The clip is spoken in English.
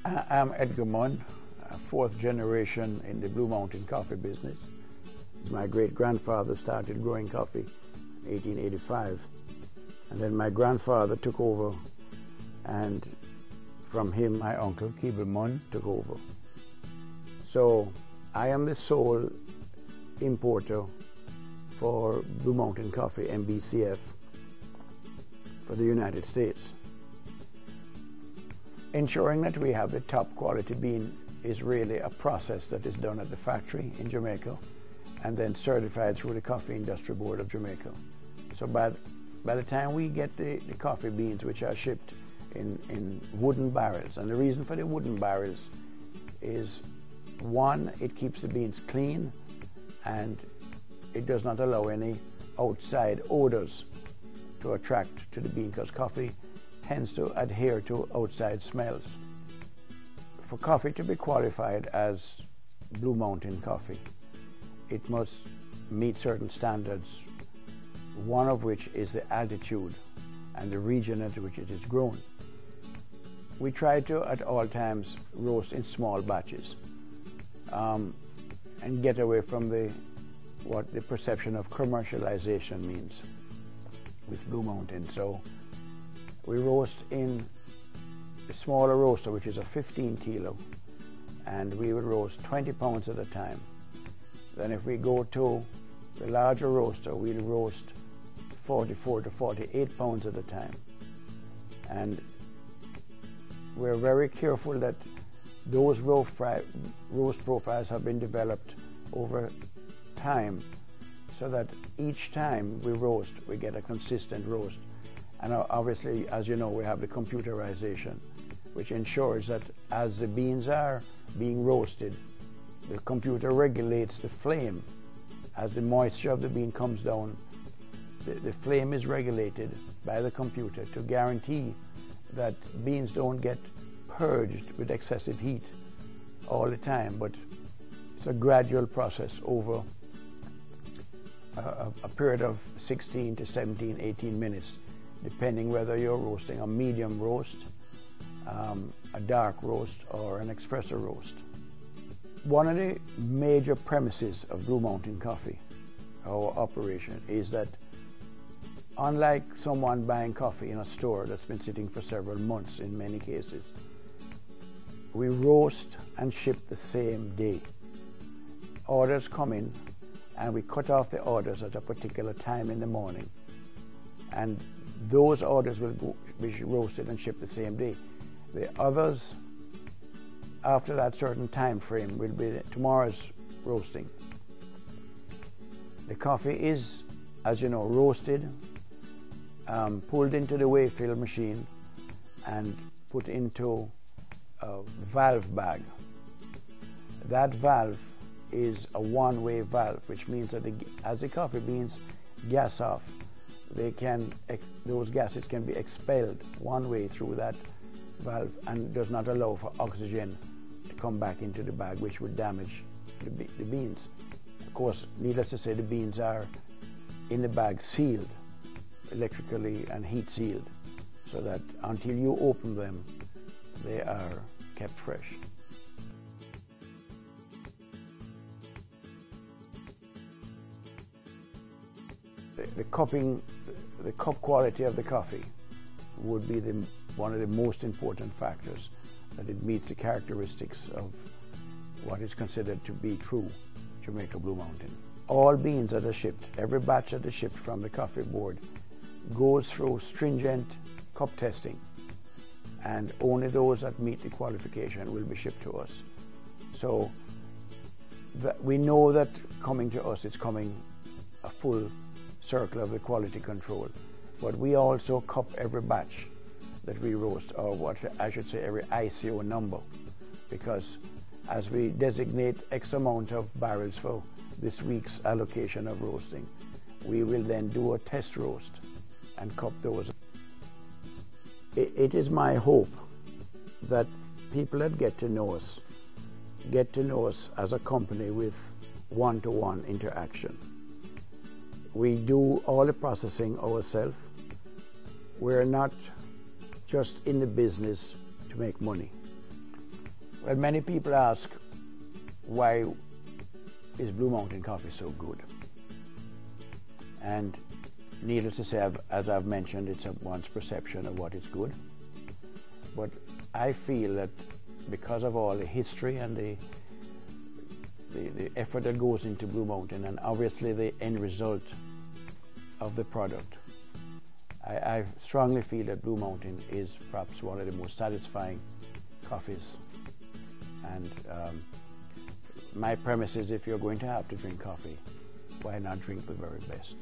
I'm Edgar Munn, a fourth generation in the Blue Mountain coffee business. My great-grandfather started growing coffee in 1885, and then my grandfather took over, and from him my uncle Keeble Munn took over. So I am the sole importer for Blue Mountain Coffee, MBCF, for the United States. Ensuring that we have the top quality bean is really a process that is done at the factory in Jamaica and then certified through the Coffee Industry Board of Jamaica. So by the time we get the coffee beans, which are shipped in wooden barrels, and the reason for the wooden barrels is, one, it keeps the beans clean and it does not allow any outside odors to attract to the bean, because coffee tends to adhere to outside smells. For coffee to be qualified as Blue Mountain coffee, it must meet certain standards, one of which is the altitude and the region at which it is grown. We try to, at all times, roast in small batches and get away from what the perception of commercialization means with Blue Mountain. So we roast in the smaller roaster, which is a 15 kilo, and we would roast 20 pounds at a time. Then if we go to the larger roaster, we'll roast 44 to 48 pounds at a time. And we're very careful that those roast profiles have been developed over time, so that each time we roast, we get a consistent roast. And obviously, as you know, we have the computerization, which ensures that as the beans are being roasted, the computer regulates the flame. As the moisture of the bean comes down, the flame is regulated by the computer to guarantee that beans don't get purged with excessive heat all the time, but it's a gradual process over a period of 16 to 17, 18 minutes, depending whether you're roasting a medium roast, a dark roast, or an espresso roast. One of the major premises of Blue Mountain Coffee, our operation, is that unlike someone buying coffee in a store that's been sitting for several months in many cases, we roast and ship the same day. Orders come in and we cut off the orders at a particular time in the morning, and those orders will be roasted and shipped the same day. The others, after that certain time frame, will be tomorrow's roasting. The coffee is, as you know, roasted, pulled into the weigh-fill machine and put into a valve bag. That valve is a one-way valve, which means that as the coffee beans gas off, those gases can be expelled one way through that valve and does not allow for oxygen to come back into the bag, which would damage the beans. Of course, needless to say, the beans are in the bag sealed, electrically and heat sealed, so that until you open them, they are kept fresh. The cup quality of the coffee would be one of the most important factors, that it meets the characteristics of what is considered to be true Jamaica Blue Mountain. All beans that are shipped, every batch that is shipped from the coffee board, goes through stringent cup testing, and only those that meet the qualification will be shipped to us. So we know that coming to us, it's coming a full circle of the quality control, but we also cup every batch that we roast, or what I should say, every ICO number, because as we designate X amount of barrels for this week's allocation of roasting, we will then do a test roast and cup those. It is my hope that people that get to know us as a company with one-to-one interaction. We do all the processing ourselves. We're not just in the business to make money. Well, many people ask, why is Blue Mountain coffee so good? And needless to say, as I've mentioned, it's one's perception of what is good. But I feel that because of all the history and the effort that goes into Blue Mountain, and obviously the end result of the product, I strongly feel that Blue Mountain is perhaps one of the most satisfying coffees. And my premise is, if you're going to have to drink coffee, why not drink the very best?